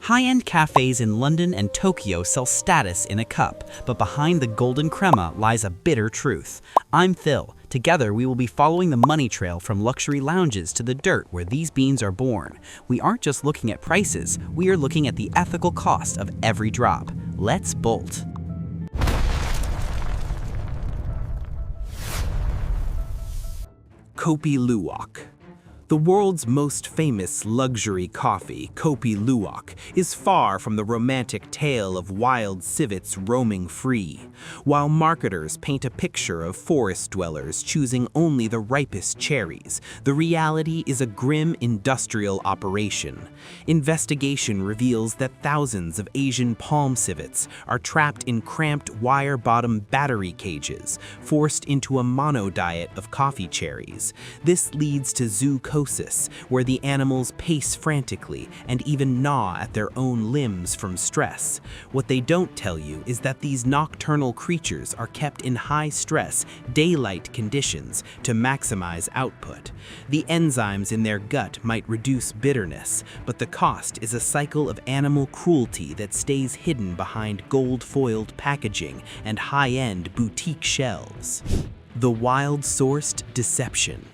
High-end cafes in London and Tokyo sell status in a cup, but behind the golden crema lies a bitter truth. I'm Phil. Together, we will be following the money trail from luxury lounges to the dirt where these beans are born. We aren't just looking at prices, we are looking at the ethical cost of every drop. Let's bolt. Kopi Luwak. The world's most famous luxury coffee, Kopi Luwak, is far from the romantic tale of wild civets roaming free. While marketers paint a picture of forest dwellers choosing only the ripest cherries, the reality is a grim industrial operation. Investigation reveals that thousands of Asian palm civets are trapped in cramped wire-bottom battery cages, forced into a monodiet of coffee cherries. This leads to zoochosis, where the animals pace frantically and even gnaw at their own limbs from stress. What they don't tell you is that these nocturnal creatures are kept in high-stress, daylight conditions to maximize output. The enzymes in their gut might reduce bitterness, but the cost is a cycle of animal cruelty that stays hidden behind gold-foiled packaging and high-end boutique shelves. The wild-sourced deception.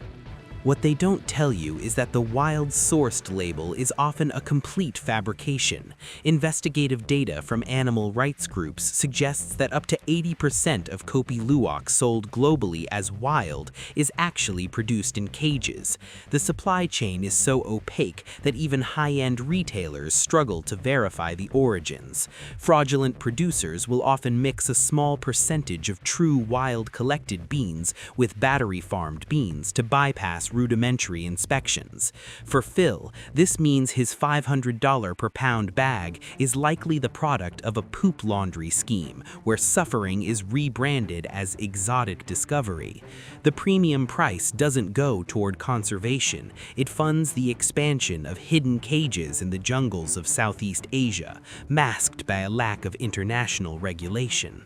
What they don't tell you is that the wild-sourced label is often a complete fabrication. Investigative data from animal rights groups suggests that up to 80% of Kopi Luwak sold globally as wild is actually produced in cages. The supply chain is so opaque that even high-end retailers struggle to verify the origins. Fraudulent producers will often mix a small percentage of true wild collected beans with battery-farmed beans to bypass rudimentary inspections. For Phil, this means his $500 per pound bag is likely the product of a poop laundry scheme, where suffering is rebranded as exotic discovery. The premium price doesn't go toward conservation, it funds the expansion of hidden cages in the jungles of Southeast Asia, masked by a lack of international regulation.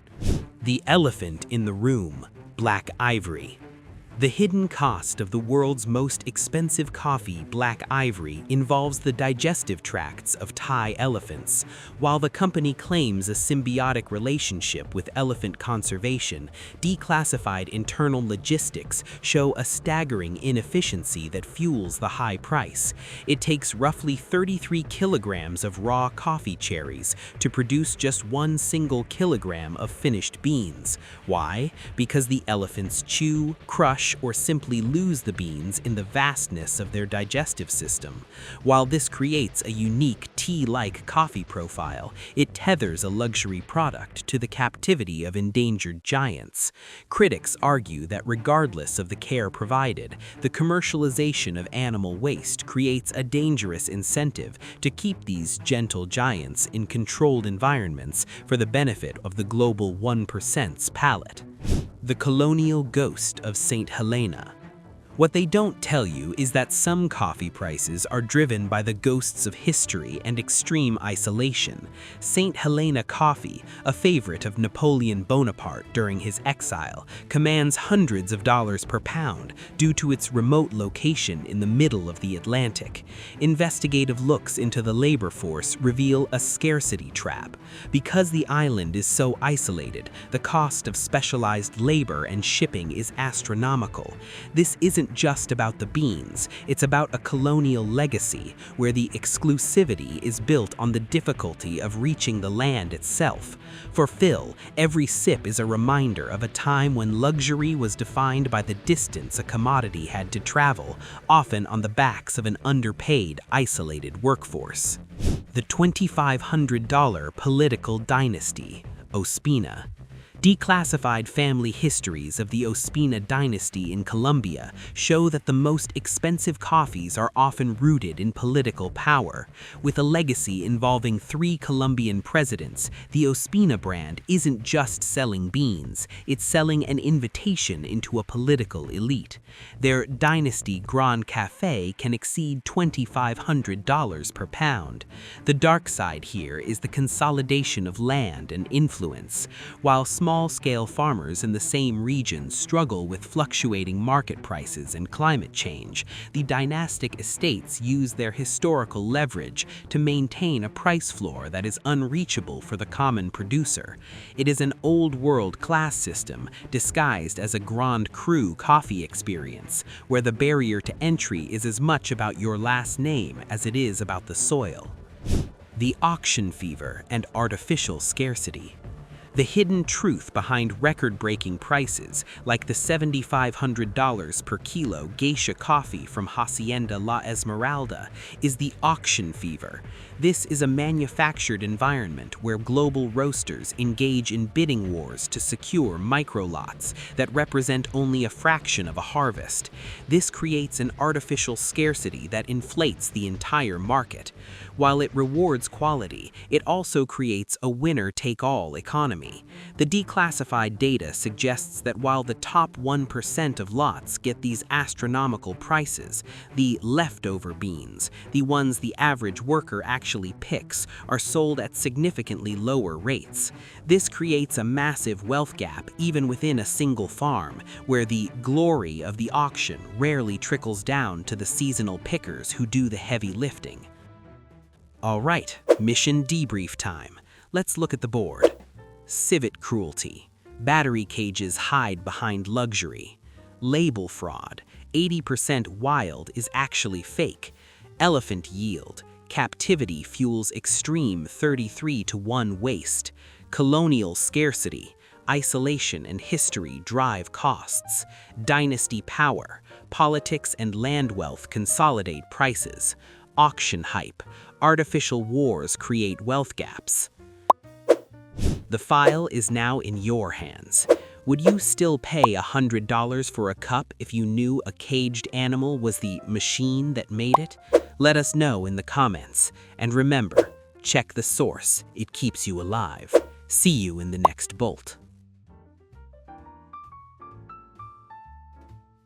The elephant in the room, black ivory. The hidden cost of the world's most expensive coffee, black ivory, involves the digestive tracts of Thai elephants. While the company claims a symbiotic relationship with elephant conservation, declassified internal logistics show a staggering inefficiency that fuels the high price. It takes roughly 33 kilograms of raw coffee cherries to produce just 1 single kilogram of finished beans. Why? Because the elephants chew, crush, or simply lose the beans in the vastness of their digestive system. While this creates a unique tea-like coffee profile, it tethers a luxury product to the captivity of endangered giants. Critics argue that regardless of the care provided, the commercialization of animal waste creates a dangerous incentive to keep these gentle giants in controlled environments for the benefit of the global 1%'s palate. The Colonial ghost of St. Helena. What they don't tell you is that some coffee prices are driven by the ghosts of history and extreme isolation. St. Helena coffee, a favorite of Napoleon Bonaparte during his exile, commands hundreds of dollars per pound due to its remote location in the middle of the Atlantic. Investigative looks into the labor force reveal a scarcity trap. Because the island is so isolated, the cost of specialized labor and shipping is astronomical. This isn't just about the beans, it's about a colonial legacy where the exclusivity is built on the difficulty of reaching the land itself. For Phil, every sip is a reminder of a time when luxury was defined by the distance a commodity had to travel, often on the backs of an underpaid, isolated workforce. The $2,500 political dynasty, Ospina. Declassified family histories of the Ospina dynasty in Colombia show that the most expensive coffees are often rooted in political power. With a legacy involving 3 Colombian presidents, the Ospina brand isn't just selling beans, it's selling an invitation into a political elite. Their Dynasty Grand Café can exceed $2,500 per pound. The dark side here is the consolidation of land and influence. While small small-scale farmers in the same region struggle with fluctuating market prices and climate change, the dynastic estates use their historical leverage to maintain a price floor that is unreachable for the common producer. It is an old-world class system disguised as a Grand Cru coffee experience, where the barrier to entry is as much about your last name as it is about the soil. The auction fever and artificial scarcity. The hidden truth behind record-breaking prices, like the $7,500 per kilo geisha coffee from Hacienda La Esmeralda, is the auction fever. This is a manufactured environment where global roasters engage in bidding wars to secure micro-lots that represent only a fraction of a harvest. This creates an artificial scarcity that inflates the entire market. While it rewards quality, it also creates a winner-take-all economy. The declassified data suggests that while the top 1% of lots get these astronomical prices, the leftover beans, the ones the average worker actually picks, are sold at significantly lower rates. This creates a massive wealth gap even within a single farm, where the glory of the auction rarely trickles down to the seasonal pickers who do the heavy lifting. All right, mission debrief time. Let's look at the board. Civet cruelty. Battery cages hide behind luxury. Label fraud. 80% wild is actually fake. Elephant yield. Captivity fuels extreme 33-to-1 waste. Colonial scarcity. Isolation and history drive costs. Dynasty power. Politics and land wealth consolidate prices. Auction hype. Artificial wars create wealth gaps. The file is now in your hands. Would you still pay $100 for a cup if you knew a caged animal was the machine that made it? Let us know in the comments. And remember, check the source. It keeps you alive. See you in the next bolt.